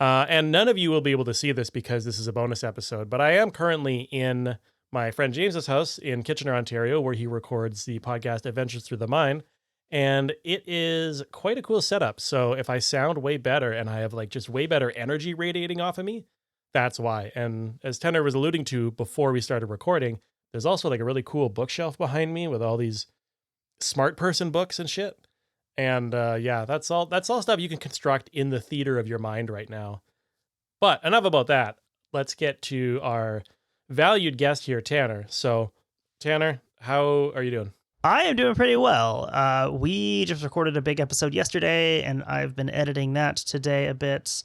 And none of you will be able to see this because this is a bonus episode, but I am currently in my friend James's house in Kitchener, Ontario, where he records the podcast Adventures Through the Mind. And it is quite a cool setup. So if I sound way better and I have like just way better energy radiating off of me, that's why. And as Tenor was alluding to before we started recording, there's also like a really cool bookshelf behind me with all these smart person books and shit. And yeah, that's all stuff you can construct in the theater of your mind right now. But enough about that. Let's get to our valued guest here, Tanner. So, Tanner, how are you doing? I am doing pretty well. We just recorded a big episode yesterday, and I've been editing that today a bit.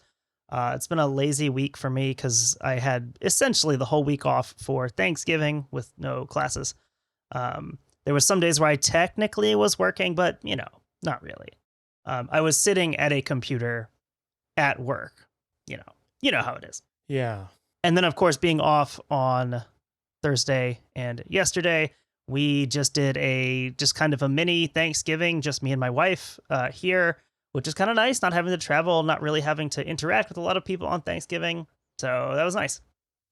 It's been a lazy week for me because I had essentially the whole week off for Thanksgiving with no classes. There was some days where I technically was working, but not really. I was sitting at a computer at work. You know how it is. Yeah. And then, of course, being off on Thursday and yesterday, we just did just kind of a mini Thanksgiving, just me and my wife here, which is kind of nice, not having to travel, not really having to interact with a lot of people on Thanksgiving. So that was nice.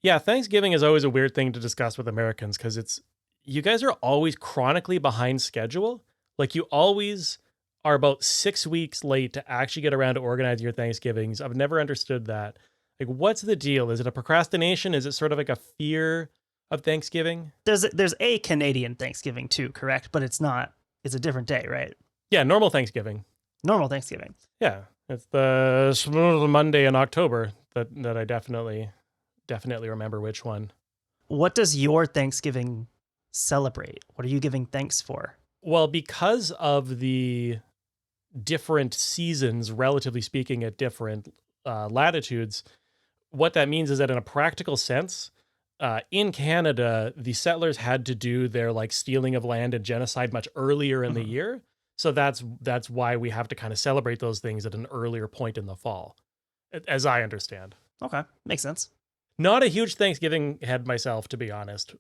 Yeah, Thanksgiving is always a weird thing to discuss with Americans because you guys are always chronically behind schedule. Like you always are about 6 weeks late to actually get around to organizing your Thanksgivings. I've never understood that. Like, what's the deal? Is it a procrastination? Is it sort of like a fear of Thanksgiving? There's a Canadian Thanksgiving too, correct? But it's not. It's a different day, right? Yeah, normal Thanksgiving. Normal Thanksgiving. Yeah, it's the Monday in October that I definitely remember which one. What does your Thanksgiving celebrate? What are you giving thanks for? Well, because of the different seasons, relatively speaking, at different latitudes, what that means is that in a practical sense, in Canada, the settlers had to do their like stealing of land and genocide much earlier in the Mhm. year. So that's why we have to kind of celebrate those things at an earlier point in the fall, as I understand. Okay, makes sense. Not a huge Thanksgiving head myself, to be honest.